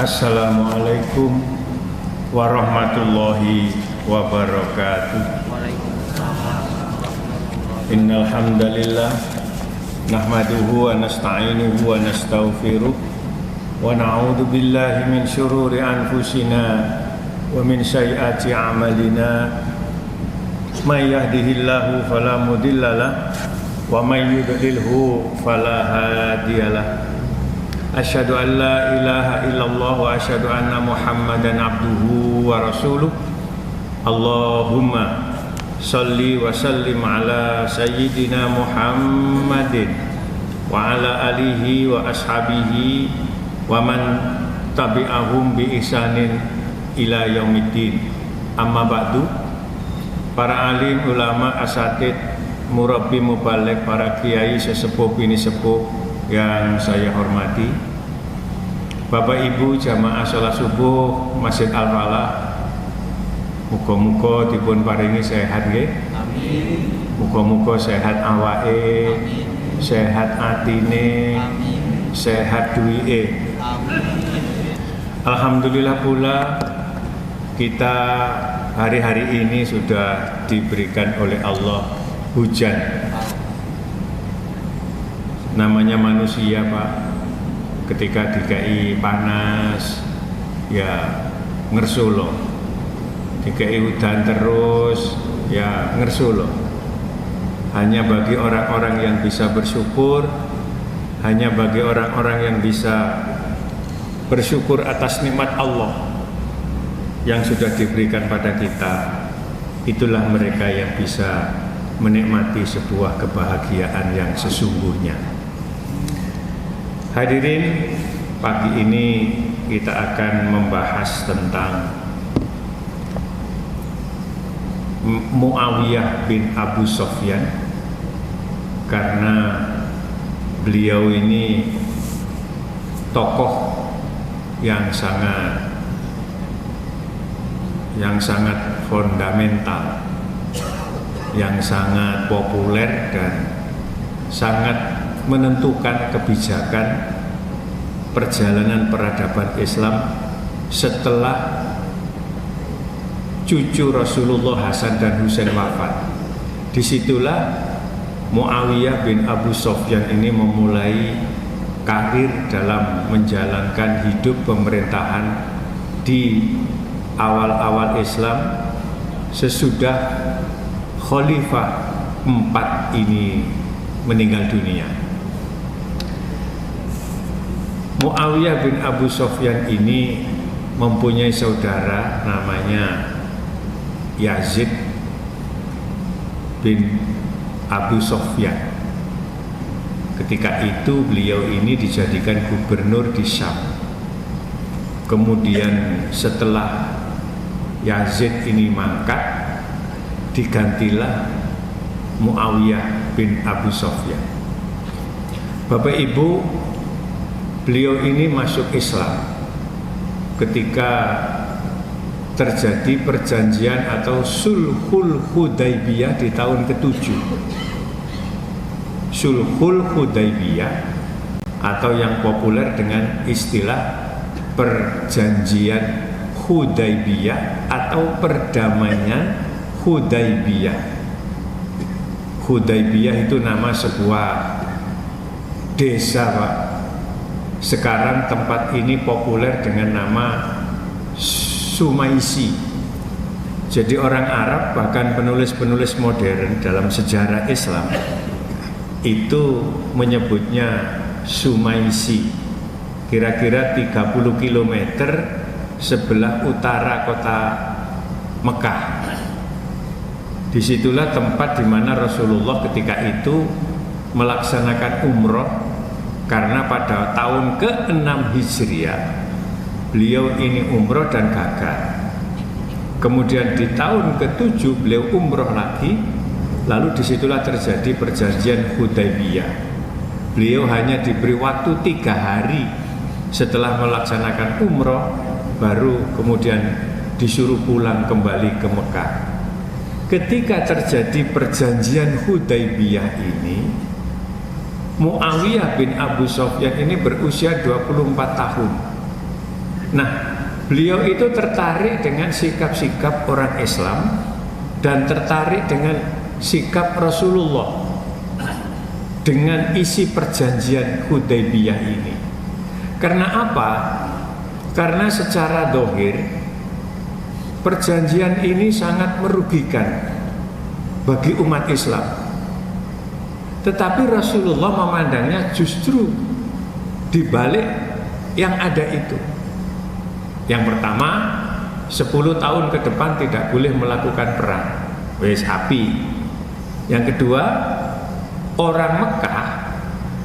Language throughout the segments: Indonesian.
Assalamualaikum warahmatullahi wabarakatuh. Innal hamdalillah nahmaduhu wa nasta'inuhu wa nastaghfiruh wa na'udzu billahi min syururi anfusina wa min sayyiati a'malina. May yahdihillahu fala mudhillalah wa may yudlilhu fala hadiyalah. Asyhadu an la ilaha illallah wa asyhadu anna Muhammadan abduhu wa rasuluh. Allahumma shalli wa sallim ala sayyidina Muhammadin wa ala alihi wa ashabihi wa man tabi'ahum bi ihsanin ila yaumiddin. Amma ba'du. Para alim, ulama, asatid, murabbi, mubaligh, para kiai, sesepuh, bini sepuh yang saya hormati, Bapak Ibu jamaah salat subuh Masjid Al-Falah, muga-muga dipun paringi sehat nggih. Amin. Muga-muga sehat awake, sehat atine, sehat duwike. Amin. Alhamdulillah pula kita hari-hari ini sudah diberikan oleh Allah hujan. Namanya manusia, Pak, ketika dikai panas ya ngersulo, dikai udan terus ya ngersulo. Hanya bagi orang-orang yang bisa bersyukur, hanya bagi orang-orang yang bisa bersyukur atas nikmat Allah yang sudah diberikan pada kita, itulah mereka yang bisa menikmati sebuah kebahagiaan yang sesungguhnya. Hadirin, pagi ini kita akan membahas tentang Muawiyah bin Abu Sufyan, karena beliau ini tokoh yang sangat fundamental, yang sangat populer dan sangat menentukan kebijakan perjalanan peradaban Islam setelah cucu Rasulullah Hasan dan Husain wafat. Disitulah Muawiyah bin Abu Sufyan ini memulai karir dalam menjalankan hidup pemerintahan di awal-awal Islam sesudah Khalifah 4 ini meninggal dunia. Muawiyah bin Abu Sufyan ini mempunyai saudara namanya Yazid bin Abu Sufyan. Ketika itu beliau ini dijadikan gubernur di Syam. Kemudian setelah Yazid ini mangkat, digantilah Muawiyah bin Abu Sufyan. Bapak Ibu, beliau ini masuk Islam ketika terjadi perjanjian atau Sulhul Hudaybiyah di tahun ke-7. Sulhul Hudaybiyah atau yang populer dengan istilah perjanjian Hudaybiyah atau perdamaian Hudaybiyah. Hudaybiyah itu nama sebuah desa, Pak. Sekarang tempat ini populer dengan nama Sumaisi. Jadi orang Arab, bahkan penulis-penulis modern dalam sejarah Islam itu menyebutnya Sumaisi. Kira-kira 30 km sebelah utara kota Mekah. Disitulah tempat di mana Rasulullah ketika itu melaksanakan umroh, karena pada tahun ke-6 Hijriah beliau ini umroh dan gagal. Kemudian di tahun ke-7 beliau umroh lagi, lalu disitulah terjadi perjanjian Hudaybiyah. Beliau hanya diberi waktu 3 hari setelah melaksanakan umroh, baru kemudian disuruh pulang kembali ke Mekah. Ketika terjadi perjanjian Hudaybiyah ini, Muawiyah bin Abu Sufyan ini berusia 24 tahun. Nah, beliau itu tertarik dengan sikap-sikap orang Islam dan tertarik dengan sikap Rasulullah dengan isi perjanjian Hudaybiyah ini. Karena apa? Karena secara dohir perjanjian ini sangat merugikan bagi umat Islam. Tetapi Rasulullah memandangnya justru dibalik yang ada itu. Yang pertama, 10 tahun ke depan tidak boleh melakukan perang. Wes api. Yang kedua, orang Mekah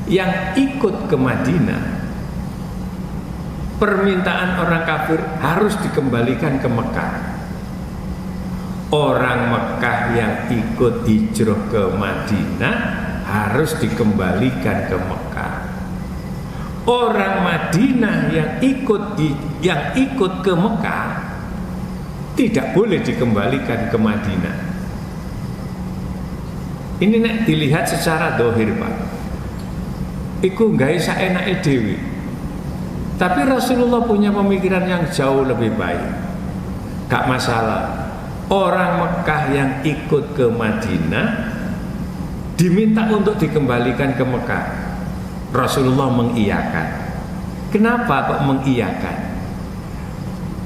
yang ikut ke Madinah, permintaan orang kafir harus dikembalikan ke Mekah. Orang Mekah yang ikut hijrah ke Madinah harus dikembalikan ke Mekah. Orang Madinah yang ikut ke Mekah tidak boleh dikembalikan ke Madinah. Ini nek dilihat secara dohir, Pak. Iku gawe saenake dhewe. Tapi Rasulullah punya pemikiran yang jauh lebih baik. Gak masalah. Orang Mekah yang ikut ke Madinah diminta untuk dikembalikan ke Mekah. Rasulullah mengiyakan. Kenapa kok mengiyakan?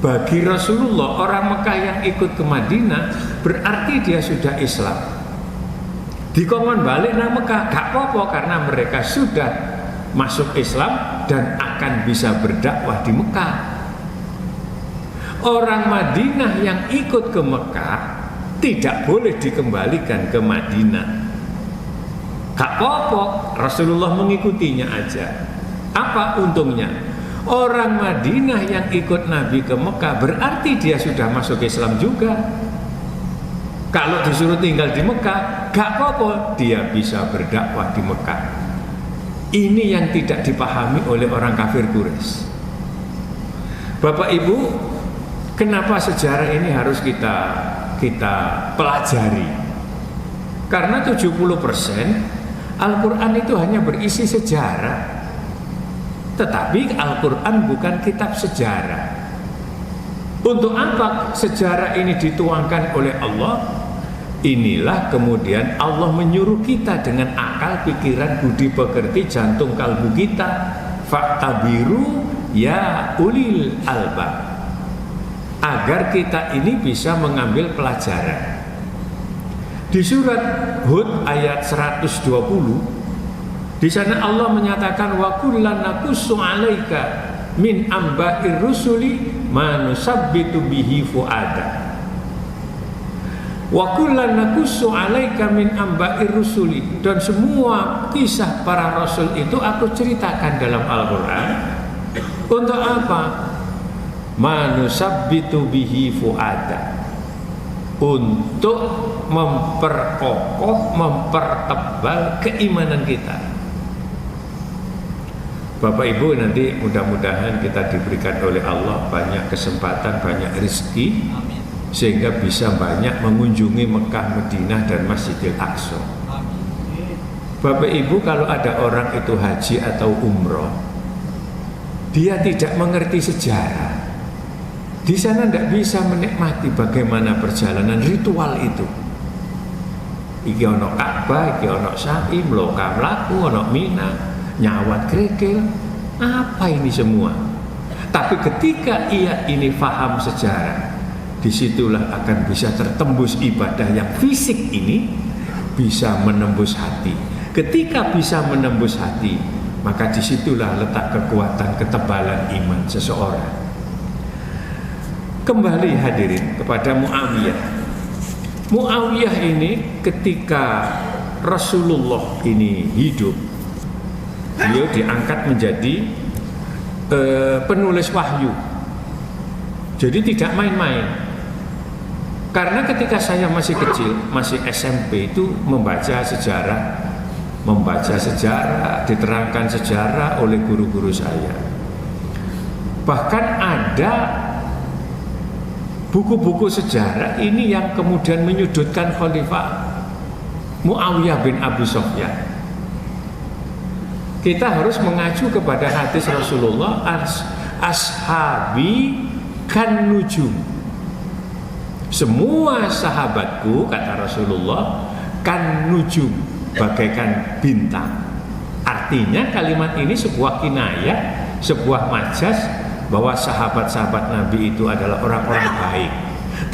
Bagi Rasulullah, orang Mekah yang ikut ke Madinah berarti dia sudah Islam. Dikongkon balik nang Mekah gak apa-apa karena mereka sudah masuk Islam dan akan bisa berdakwah di Mekah. Orang Madinah yang ikut ke Mekah tidak boleh dikembalikan ke Madinah. Gak apa-apa, Rasulullah mengikutinya aja. Apa untungnya? Orang Madinah yang ikut Nabi ke Mekah berarti dia sudah masuk Islam juga. Kalau disuruh tinggal di Mekah, gak apa-apa, dia bisa berdakwah di Mekah. Ini yang tidak dipahami oleh orang kafir Quraisy. Bapak Ibu, kenapa sejarah ini harus kita pelajari? Karena 70% Al-Quran itu hanya berisi sejarah. Tetapi Al-Quran bukan kitab sejarah. Untuk apa sejarah ini dituangkan oleh Allah? Inilah kemudian Allah menyuruh kita dengan akal, pikiran, budi pekerti, jantung kalbu kita, faktabiru ya ulil albab, agar kita ini bisa mengambil pelajaran. Di surat Hud ayat 120, di sana Allah menyatakan wa kullan naqussu 'alaika min amba'ir rusuli ma nusabbitu bihi fuada. Wa kullan naqussu 'alaika min amba'ir rusuli, dan semua kisah para rasul itu aku ceritakan dalam Al-Qur'an. Untuk apa? Ma nusabbitu bihi fuada. Untuk memperkokoh, mempertebal keimanan kita. Bapak Ibu, nanti mudah-mudahan kita diberikan oleh Allah banyak kesempatan, banyak rezeki, sehingga bisa banyak mengunjungi Mekah, Madinah, dan Masjidil Aqsa. Bapak Ibu, kalau ada orang itu haji atau umroh, dia tidak mengerti sejarah, di sana tidak bisa menikmati bagaimana perjalanan ritual itu. Iki ono Ka'bah, iki ono Sa'i, mloka mlaku, ono Mina, nyawat kerikil, apa ini semua? Tapi ketika ia ini paham sejarah, disitulah akan bisa tertembus ibadah yang fisik ini bisa menembus hati. Ketika bisa menembus hati, maka disitulah letak kekuatan ketebalan iman seseorang. Kembali hadirin kepada Muawiyah. Muawiyah ini ketika Rasulullah ini hidup, beliau diangkat menjadi penulis wahyu. Jadi tidak main-main. Karena ketika saya masih kecil, masih SMP itu membaca sejarah, diterangkan sejarah oleh guru-guru saya. Bahkan ada buku-buku sejarah ini yang kemudian menyudutkan Khalifah Muawiyah bin Abi Sufyan. Kita harus mengacu kepada hadis Rasulullah, ashabi kan nujum. Semua sahabatku, kata Rasulullah, kan nujum, bagaikan bintang. Artinya kalimat ini sebuah kinayah, sebuah majas bahwa sahabat-sahabat Nabi itu adalah orang-orang baik,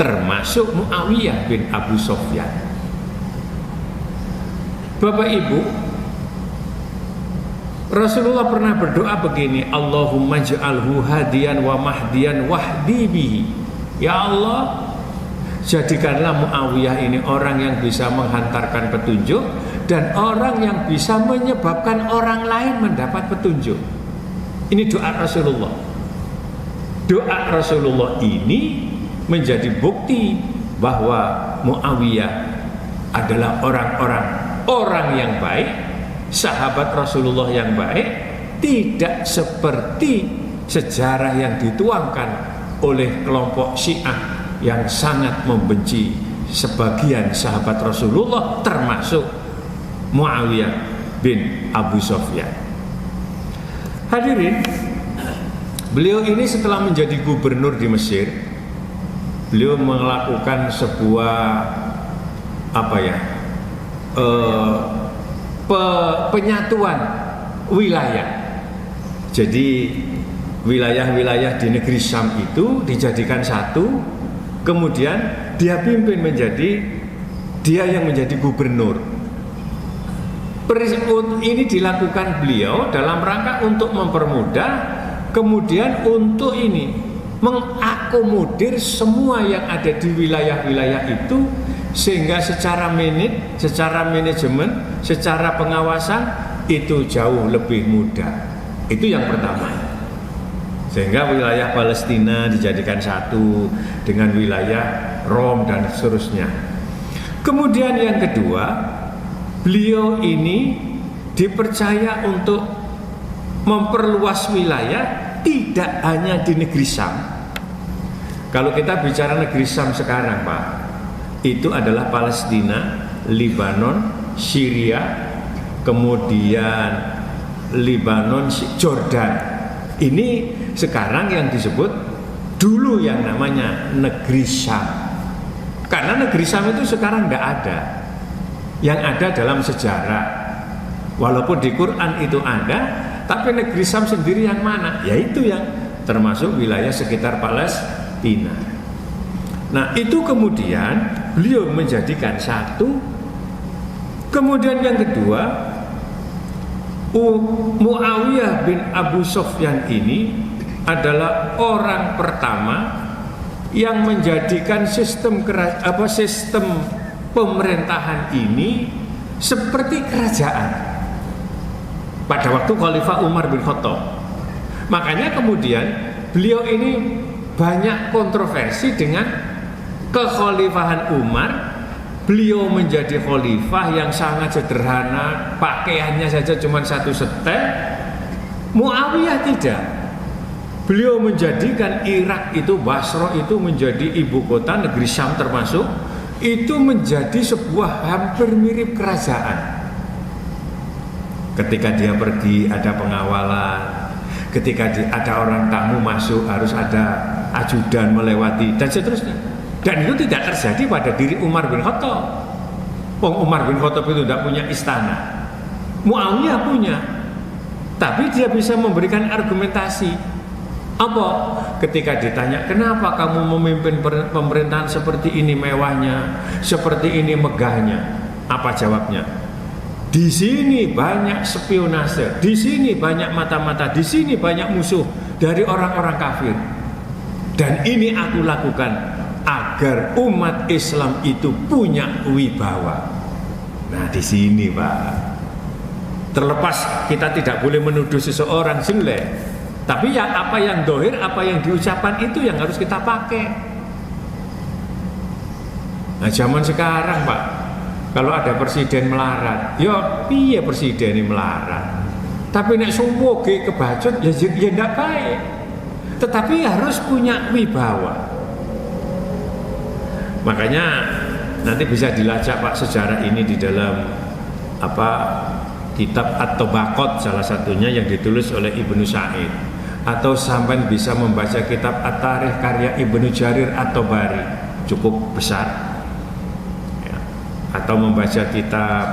termasuk Muawiyah bin Abu Sufyan. Bapak Ibu, Rasulullah pernah berdoa begini, Allahumma ja'alhu hadiyan wa mahdiyan wahdi bihi. Ya Allah, jadikanlah Muawiyah ini orang yang bisa menghantarkan petunjuk dan orang yang bisa menyebabkan orang lain mendapat petunjuk. Ini doa Rasulullah. Doa Rasulullah ini menjadi bukti bahwa Muawiyah adalah orang yang baik, sahabat Rasulullah yang baik, tidak seperti sejarah yang dituangkan oleh kelompok Syiah yang sangat membenci sebagian sahabat Rasulullah, termasuk Muawiyah bin Abu Sufyan. Hadirin, beliau ini setelah menjadi gubernur di Mesir, beliau melakukan sebuah penyatuan wilayah. Jadi wilayah-wilayah di negeri Syam itu dijadikan satu, kemudian dia pimpin dia yang menjadi gubernur. Ini dilakukan beliau dalam rangka untuk mempermudah, kemudian untuk mengakomodir semua yang ada di wilayah-wilayah itu, sehingga secara manajemen, secara pengawasan itu jauh lebih mudah. Itu yang pertama. Sehingga wilayah Palestina dijadikan satu dengan wilayah Rom dan seterusnya. Kemudian yang kedua, beliau ini dipercaya untuk memperluas wilayah tidak hanya di negeri Syam. Kalau kita bicara negeri Syam sekarang, Pak, itu adalah Palestina, Lebanon, Syria, kemudian Lebanon, Jordan. Ini sekarang yang disebut dulu yang namanya negeri Syam. Karena negeri Syam itu sekarang tidak ada. Yang ada dalam sejarah. Walaupun di Quran itu ada, tapi negeri Syam sendiri yang mana? Yaitu yang termasuk wilayah sekitar Palestina. Nah, itu kemudian beliau menjadikan satu. Kemudian yang kedua, Muawiyah bin Abu Sufyan ini adalah orang pertama yang menjadikan sistem pemerintahan ini seperti kerajaan pada waktu Khalifah Umar bin Khattab. Makanya kemudian beliau ini banyak kontroversi dengan kekhalifahan Umar. Beliau menjadi khalifah yang sangat sederhana, pakaiannya saja cuma satu setel. Muawiyah tidak. Beliau menjadikan Irak itu, Basra itu menjadi ibu kota negeri Syam termasuk, itu menjadi sebuah hampir mirip kerajaan. Ketika dia pergi ada pengawalan, ketika ada orang tamu masuk harus ada ajudan melewati dan seterusnya. Dan itu tidak terjadi pada diri Umar bin Khattab. Umar bin Khattab itu tidak punya istana, Muawiyah punya. Tapi dia bisa memberikan argumentasi. Apa? Ketika ditanya, kenapa kamu memimpin pemerintahan seperti ini mewahnya, seperti ini megahnya? Apa jawabnya? Di sini banyak spionase, di sini banyak mata-mata, di sini banyak musuh dari orang-orang kafir. Dan ini aku lakukan agar umat Islam itu punya wibawa. Nah, di sini, Pak. Terlepas kita tidak boleh menuduh seseorang jelek, tapi ya apa yang dohir, apa yang diucapkan itu yang harus kita pakai. Nah, zaman sekarang, Pak, kalau ada presiden melarat, ya piye presiden ini melarat. Tapi nek suwoge kebacut ya ndak baik. Tetapi harus punya wibawa. Makanya nanti bisa dilacak, Pak, sejarah ini di dalam kitab At-Tabaqat salah satunya yang ditulis oleh Ibnu Sa'id. atau sampai bisa membaca kitab At-Tarikh karya Ibnu Jarir At-Tabari, cukup besar ya. Atau membaca kitab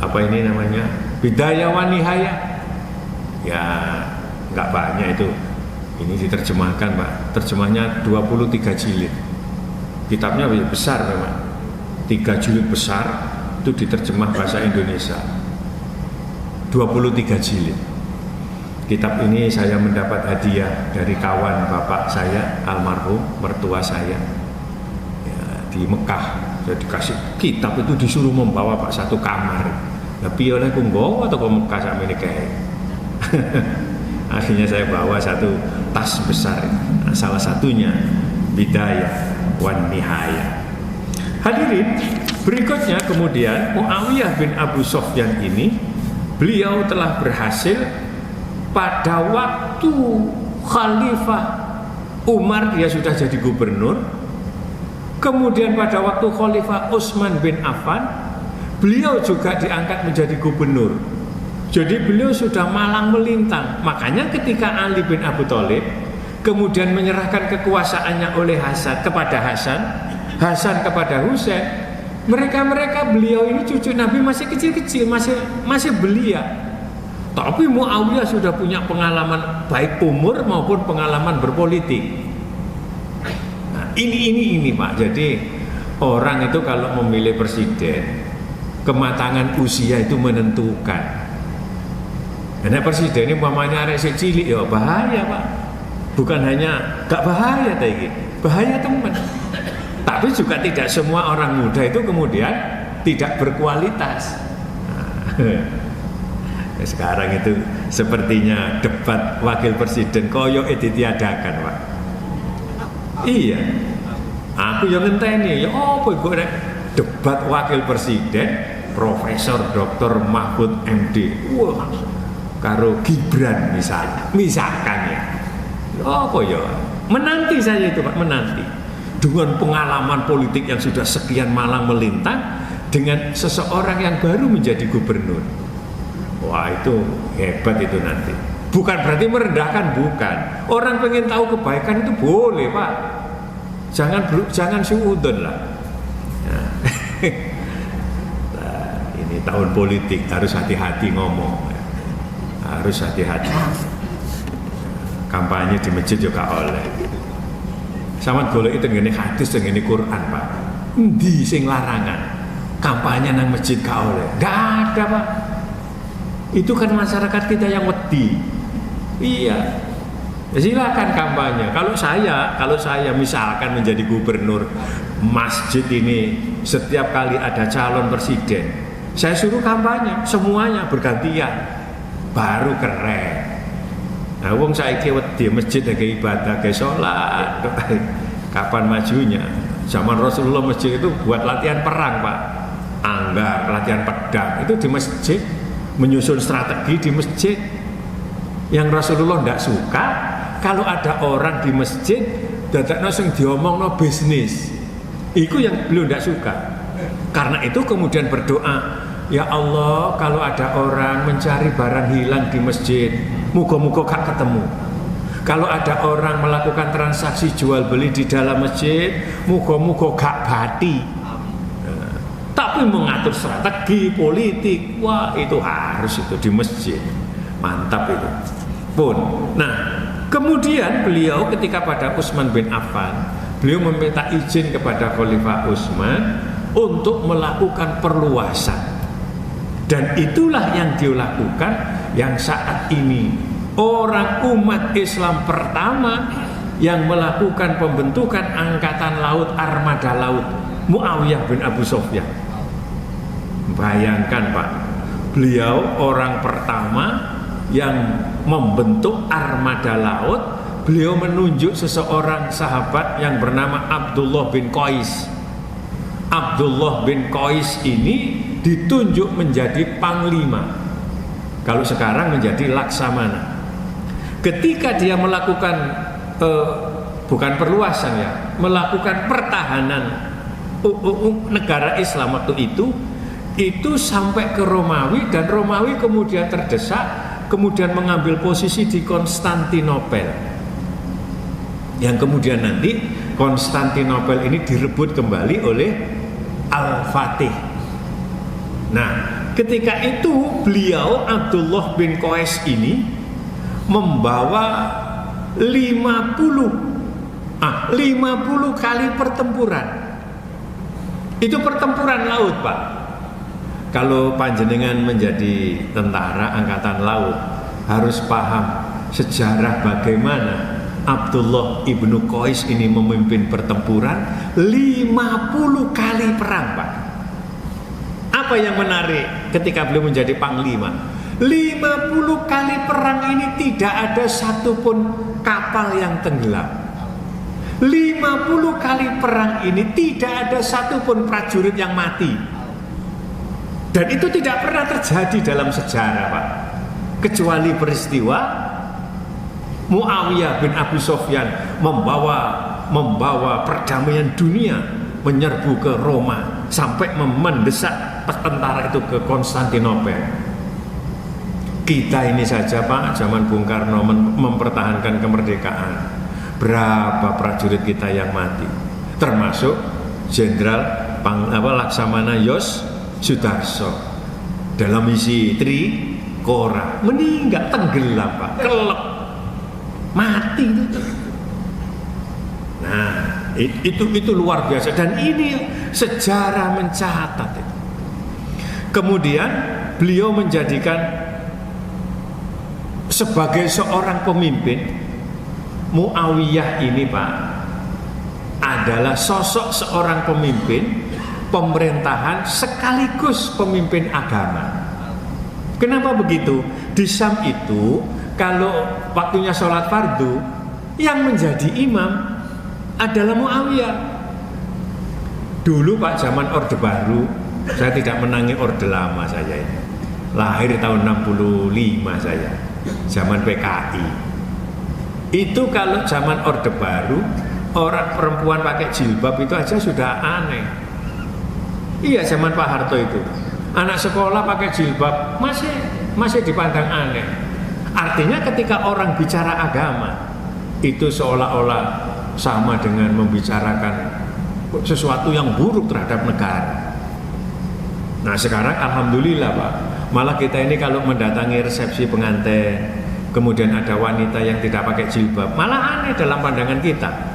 apa ini namanya, Bidayah wa Nihayah, ya nggak banyak itu. Ini diterjemahkan Pak, terjemahnya 23 jilid, kitabnya besar memang, 3 jilid besar itu diterjemah bahasa Indonesia, 23 jilid. Kitab ini saya mendapat hadiah dari kawan bapak saya, almarhum mertua saya ya, di Mekah. Saya dikasih kitab itu, disuruh membawa Pak satu kamar. Tapi oleh kunggo atau ke Mekah sama ini kayak. Akhirnya saya bawa satu tas besar. Nah, salah satunya Bidayah wan Nihayah. Hadirin, berikutnya kemudian Muawiyah bin Abu Sufyan ini, beliau telah berhasil pada waktu Khalifah Umar dia sudah jadi gubernur. Kemudian pada waktu Khalifah Utsman bin Affan, beliau juga diangkat menjadi gubernur. Jadi beliau sudah malang melintang. Makanya ketika Ali bin Abi Thalib kemudian menyerahkan kekuasaannya oleh Hasan kepada Hasan, Hasan kepada Husain, mereka beliau ini cucu Nabi masih kecil-kecil, masih belia. Tapi Muawiyah sudah punya pengalaman baik umur maupun pengalaman berpolitik. Nah, ini Pak. Jadi orang itu kalau memilih presiden, kematangan usia itu menentukan. Karena presiden ini umpamanya arek cilik ya bahaya Pak. Bukan hanya gak bahaya tadi, bahaya teman. Tapi juga tidak semua orang muda itu kemudian tidak berkualitas. Nah, sekarang itu sepertinya debat wakil presiden koyo ditiadakan Pak. Iya, aku yang ngenteni ya apa iku debat wakil presiden Profesor Dr. Mahfud MD, wah, karo Gibran misalkan ya. Apa ya? Menanti saya itu Pak, menanti. Dengan pengalaman politik yang sudah sekian malang melintang dengan seseorang yang baru menjadi gubernur. Wah, itu hebat itu nanti. Bukan berarti merendahkan, bukan. Orang pengen tahu kebaikan itu boleh Pak. Jangan suudon lah. Nah, ini tahun politik, harus hati-hati ngomong. Harus hati-hati. Kampanye di masjid juga oleh. Sama golek itu ngene hadis ngene Quran Pak. Endi sing larangan? Kampanye nang masjid gak oleh. Gak ada Pak. Itu kan masyarakat kita yang wedi. Iya. Silakan kampanye. Kalau saya misalkan menjadi gubernur masjid ini, setiap kali ada calon presiden, saya suruh kampanye semuanya bergantian. Baru keren. Nah, wong saiki wedi masjid ge ibadah, ge salat. Kapan majunya? Zaman Rasulullah masjid itu buat latihan perang, Pak. Anggar, latihan pedang itu di masjid. Menyusun strategi di masjid. Yang Rasulullah tidak suka kalau ada orang di masjid dadakno sing diomongno bisnis. Itu yang beliau tidak suka. Karena itu kemudian berdoa, ya Allah, kalau ada orang mencari barang hilang di masjid, muga-muga gak ketemu. Kalau ada orang melakukan transaksi jual beli di dalam masjid, muga-muga gak bati. Tapi mengatur strategi politik, wah itu harus itu di masjid. Mantap itu pun. Nah, kemudian beliau ketika pada Utsman bin Affan, beliau meminta izin kepada Khalifah Utsman untuk melakukan perluasan. Dan itulah yang dilakukan yang saat ini orang umat Islam pertama yang melakukan pembentukan angkatan laut, armada laut, Muawiyah bin Abu Sufyan. Bayangkan Pak, beliau orang pertama yang membentuk armada laut. Beliau menunjuk seseorang sahabat yang bernama Abdullah bin Qais. Abdullah bin Qais ini ditunjuk menjadi panglima. Kalau sekarang menjadi laksamana. Ketika dia melakukan bukan perluasan ya, melakukan pertahanan negara Islam waktu itu sampai ke Romawi, dan Romawi kemudian terdesak, kemudian mengambil posisi di Konstantinopel, yang kemudian nanti Konstantinopel ini direbut kembali oleh Al-Fatih. Nah, ketika itu beliau Abdullah bin Qais ini membawa 50 kali pertempuran. Itu pertempuran laut, Pak. Kalau panjenengan menjadi tentara angkatan laut, harus paham sejarah bagaimana Abdullah ibnu Qais ini memimpin pertempuran 50 kali perang, Pak. Apa yang menarik ketika beliau menjadi panglima? 50 kali perang ini tidak ada satupun kapal yang tenggelam. 50 kali perang ini tidak ada satupun prajurit yang mati. Dan itu tidak pernah terjadi dalam sejarah, Pak. Kecuali peristiwa Muawiyah bin Abi Sufyan membawa perdamaian dunia menyerbu ke Roma sampai mendesak tentara itu ke Konstantinopel. Kita ini saja, Pak, zaman Bung Karno mempertahankan kemerdekaan, berapa prajurit kita yang mati, termasuk Jenderal Laksamana Yos Sudarso dalam misi Trikora, meninggal, tenggelam, Pak, kelep, mati itu. Nah, itu luar biasa, dan ini sejarah mencatat itu. Kemudian beliau menjadikan sebagai seorang pemimpin, Muawiyah ini, Pak, adalah sosok seorang pemimpin pemerintahan sekaligus pemimpin agama. Kenapa begitu? Di Syam itu kalau waktunya sholat fardu, yang menjadi imam adalah Muawiyah. Dulu, Pak, zaman Orde Baru, saya tidak menangi Orde Lama, saya ini lahir tahun 65 saya, zaman PKI. Itu kalau zaman Orde Baru, orang perempuan pakai jilbab itu aja sudah aneh. Iya, zaman Pak Harto itu anak sekolah pakai jilbab masih dipandang aneh. Artinya ketika orang bicara agama itu seolah-olah sama dengan membicarakan sesuatu yang buruk terhadap negara. Nah, sekarang alhamdulillah, Pak, malah kita ini kalau mendatangi resepsi pengantin, kemudian ada wanita yang tidak pakai jilbab, malah aneh dalam pandangan kita.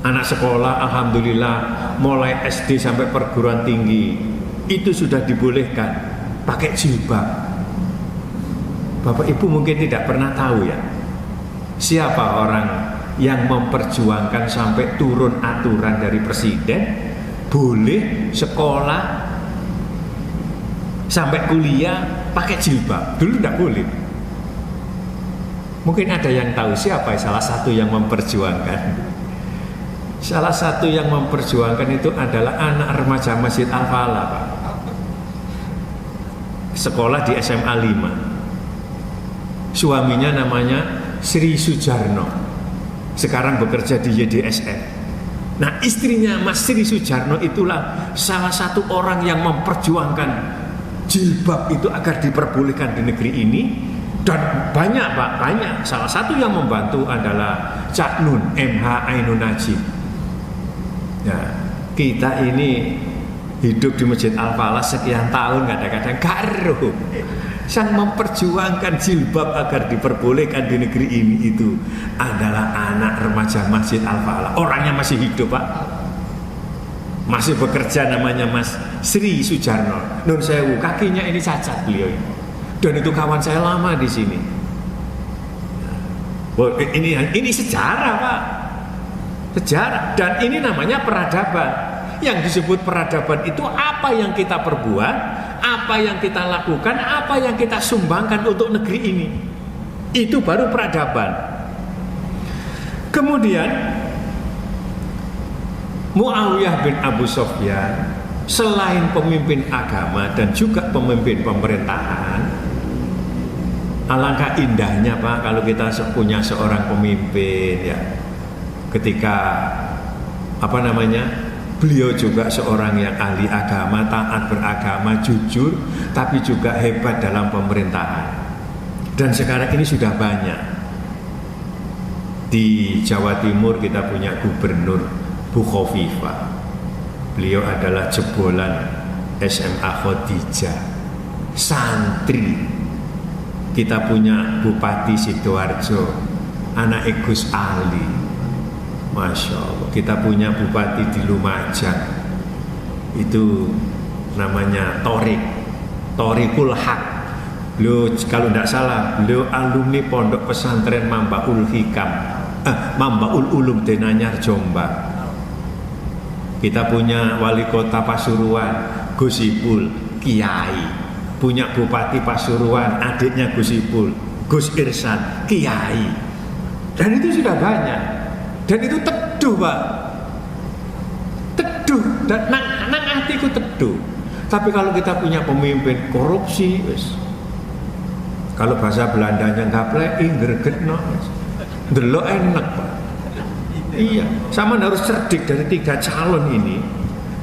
Anak sekolah alhamdulillah mulai SD sampai perguruan tinggi itu sudah dibolehkan pakai jilbab. Bapak Ibu mungkin tidak pernah tahu ya, siapa orang yang memperjuangkan sampai turun aturan dari presiden boleh sekolah sampai kuliah pakai jilbab. Dulu tidak boleh. Mungkin ada yang tahu siapa salah satu yang memperjuangkan. Salah satu yang memperjuangkan itu adalah anak remaja Masjid Al-Falah, Pak. Sekolah di SMA 5. Suaminya namanya Sri Sujarno. Sekarang bekerja di YDSN. Nah, istrinya Mas Sri Sujarno itulah salah satu orang yang memperjuangkan jilbab itu agar diperbolehkan di negeri ini. Dan banyak, Pak, banyak. Salah satu yang membantu adalah Cak Nun, MH Ainun Najib. Ya, kita ini hidup di Masjid Al-Falah sekian tahun, kadang-kadang karo sang memperjuangkan jilbab agar diperbolehkan di negeri ini itu adalah anak remaja Masjid Al-Falah. Orangnya masih hidup, Pak, masih bekerja, namanya Mas Sri Sujarno. Nun sewu, kakinya ini cacat beliau ini. Dan itu kawan saya lama di sini. Ini sejarah, Pak. Sejarah. Dan ini namanya peradaban. Yang disebut peradaban itu apa yang kita perbuat, apa yang kita lakukan, apa yang kita sumbangkan untuk negeri ini. Itu baru peradaban. Kemudian Muawiyah bin Abu Sufyan selain pemimpin agama dan juga pemimpin pemerintahan, alangkah indahnya, Pak, kalau kita punya seorang pemimpin ya. Ketika beliau juga seorang yang ahli agama, taat beragama, jujur, tapi juga hebat dalam pemerintahan. Dan sekarang ini sudah banyak. Di Jawa Timur kita punya gubernur Bu Khofifah. Beliau adalah jebolan SMA Khadijah, santri. Kita punya Bupati Sidoarjo, anak Gus Ali, Masya Allah. Kita punya Bupati di Lumajang, itu namanya Thoriqul Haq. Beliau kalau tidak salah, beliau alumni Pondok Pesantren Mambaul Hikam, Mambaul Ulum Denanyar Jombang. Kita punya Wali Kota Pasuruan, Gus Ipul, Kiai. Punya Bupati Pasuruan, adiknya Gus Ipul, Gus Irsan, Kiai. Dan itu sudah banyak. Dan itu teduh, Pak. Teduh, dan nang hatiku teduh. Tapi kalau kita punya pemimpin korupsi, wis. Kalau bahasa Belandanya gaplek, gregetno. Delok enak, Pak. Iya, sama harus cerdik dari 3 calon ini.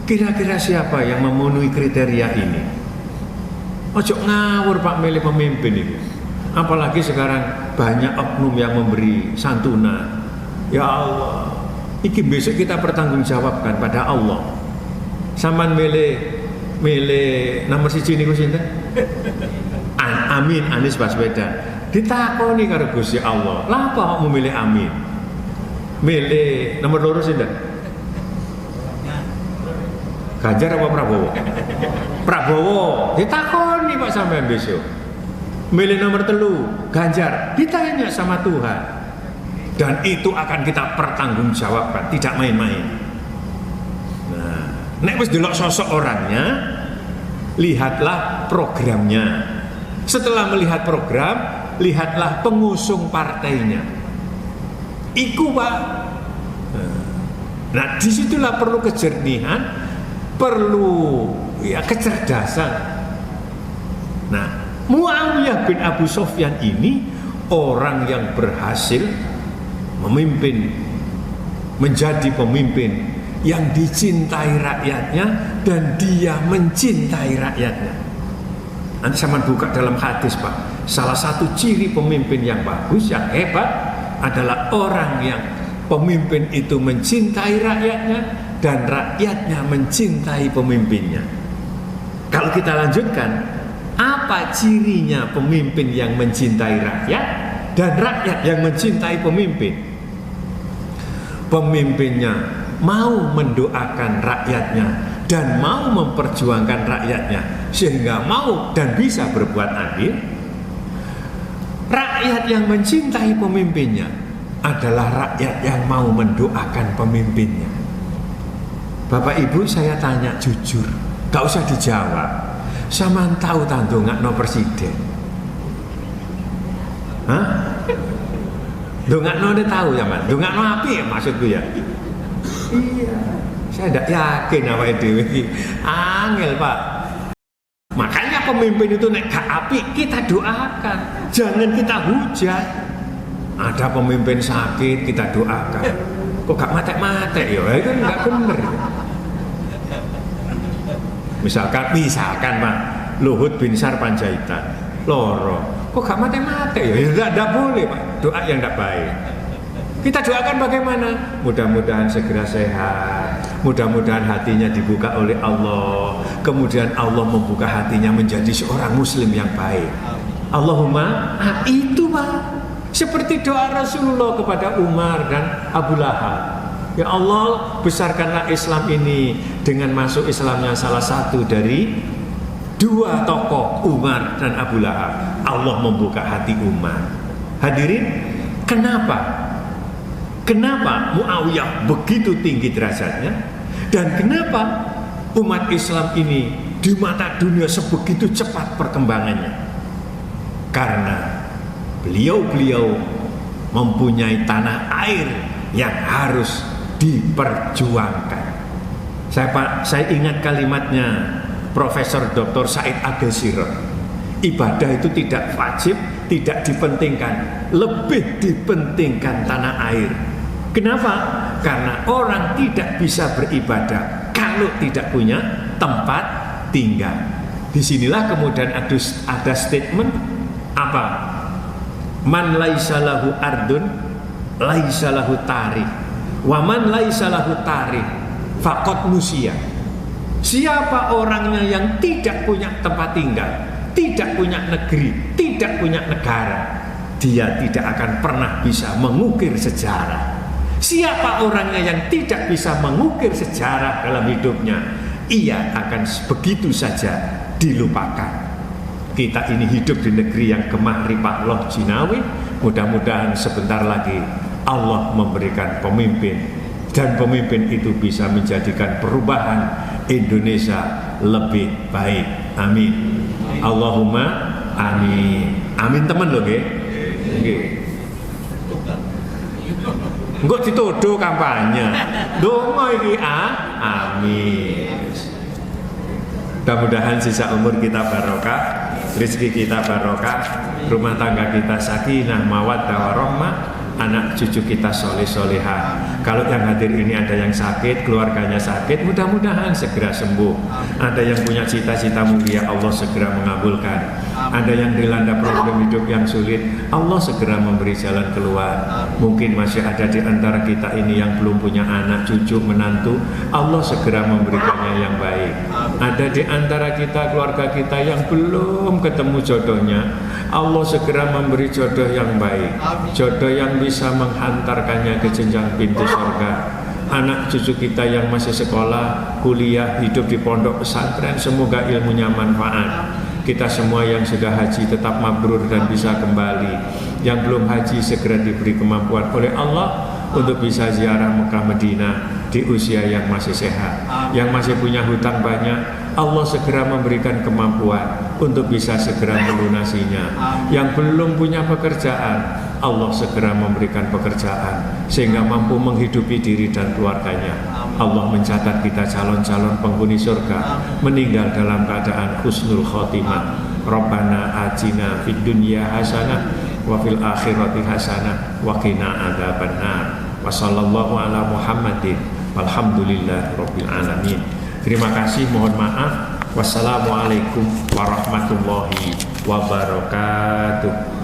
Kira-kira siapa yang memenuhi kriteria ini? Ojo ngawur Pak milih pemimpin ini. Apalagi sekarang banyak oknum yang memberi santunan. Ya Allah, iki besok kita pertanggungjawabkan pada Allah. Saman milih nomor 1 niku sinten? Amin Anies Baswedan. Ditakoni karo Gusti Allah, "Lah apa kok memilih Amin?" Milih nomor 2 sinten? Ganjar apa Prabowo? Prabowo. Ditakoni Pak sampean besok. Milih nomor 3, Ganjar. Ditanya sama Tuhan. Dan itu akan kita pertanggungjawabkan, tidak main-main. Nah, nek wis delok sosok orangnya, lihatlah programnya. Setelah melihat program, lihatlah pengusung partainya. Iku Pak. Nah, disitulah perlu kejernihan, perlu ya kecerdasan. Nah, Muawiyah bin Abu Sufyan ini orang yang berhasil memimpin, menjadi pemimpin yang dicintai rakyatnya dan dia mencintai rakyatnya. Nanti saya buka dalam hadis Pak. Salah satu ciri pemimpin yang bagus, yang hebat adalah orang yang pemimpin itu mencintai rakyatnya dan rakyatnya mencintai pemimpinnya. Kalau kita lanjutkan, apa cirinya pemimpin yang mencintai rakyat dan rakyat yang mencintai pemimpin? Pemimpinnya mau mendoakan rakyatnya dan mau memperjuangkan rakyatnya sehingga mau dan bisa berbuat adil. Rakyat yang mencintai pemimpinnya adalah rakyat yang mau mendoakan pemimpinnya. Bapak Ibu, saya tanya jujur, gak usah dijawab. Saman tahu tandu gak no presiden? Hah? Dongak no tahu ya man? Dongak no api ya maksudku ya? Iya, saya tidak yakin apa itu. Angel Pak. Makanya pemimpin itu nek gak api kita doakan, jangan kita hujat. Ada pemimpin sakit kita doakan. Kok gak mate-mate ya? Itu enggak bener. Misalkan Pak Luhut Binsar Panjaitan loro, kok gak mate-mate ya? Ya enggak boleh Pak. Doa yang enggak baik. Kita doakan bagaimana? Mudah-mudahan segera sehat, mudah-mudahan hatinya dibuka oleh Allah, kemudian Allah membuka hatinya menjadi seorang muslim yang baik. Allahumma, itu Pak. Seperti doa Rasulullah kepada Umar dan Abu Lahab. Ya Allah, besarkanlah Islam ini dengan masuk Islamnya salah satu dari 2 tokoh, Umar dan Abu Lahab. Allah membuka hati Umar. Hadirin, kenapa Muawiyah begitu tinggi derajatnya dan kenapa umat Islam ini di mata dunia sebegitu cepat perkembangannya? Karena beliau mempunyai tanah air yang harus diperjuangkan. Saya ingat kalimatnya Profesor Dr. Said Agil Sirot. Ibadah itu tidak wajib, tidak dipentingkan, lebih dipentingkan tanah air. Kenapa? Karena orang tidak bisa beribadah kalau tidak punya tempat tinggal. Disinilah kemudian ada statement apa? Man laisa lahu ardun laisa lahu tarikh. Wa man laisa lahu tarikh faqad nusia. Siapa orangnya yang tidak punya tempat tinggal, tidak punya negeri, tidak punya negara, dia tidak akan pernah bisa mengukir sejarah. Siapa orangnya yang tidak bisa mengukir sejarah dalam hidupnya, ia akan begitu saja dilupakan. Kita ini hidup di negeri yang gemah ripah loh jinawi. Mudah-mudahan sebentar lagi Allah memberikan pemimpin, dan pemimpin itu bisa menjadikan perubahan Indonesia lebih baik. Amin. Allahumma amin. Amin teman loh nggih. Nggih. Engko dituduh kampanye. Donga iki amin. Mudah-mudahan sisa umur kita barokah, rezeki kita barokah, rumah tangga kita sakinah mawaddah warahmah, anak cucu kita soleh-solehah. Kalau yang hadir ini ada yang sakit, keluarganya sakit, mudah-mudahan segera sembuh. Ada yang punya cita-cita mulia, Allah segera mengabulkan. Ada yang dilanda problem hidup yang sulit, Allah segera memberi jalan keluar. Mungkin masih ada di antara kita ini yang belum punya anak, cucu, menantu, Allah segera memberikannya yang baik. Ada di antara kita, keluarga kita yang belum ketemu jodohnya, Allah segera memberi jodoh yang baik, jodoh yang bisa menghantarkannya ke jenjang pintu surga. Anak cucu kita yang masih sekolah, kuliah, hidup di pondok pesantren, semoga ilmunya manfaat. Kita semua yang sudah haji tetap mabrur dan bisa kembali. Yang belum haji segera diberi kemampuan oleh Allah untuk bisa ziarah Mekah Medina di usia yang masih sehat. Yang masih punya hutang banyak, Allah segera memberikan kemampuan untuk bisa segera melunasinya. Yang belum punya pekerjaan, Allah segera memberikan pekerjaan sehingga mampu menghidupi diri dan keluarganya. Allah mencatat kita calon-calon penghuni surga, meninggal dalam keadaan husnul khotimah. Rabbana atina fid dunya hasanah wa fil akhirati hasanah wa qina adzabannar. Wa sallallahu ala Muhammadin walhamdulillahi rabbil alamin. Terima kasih, mohon maaf. Wassalamualaikum warahmatullahi wabarakatuh.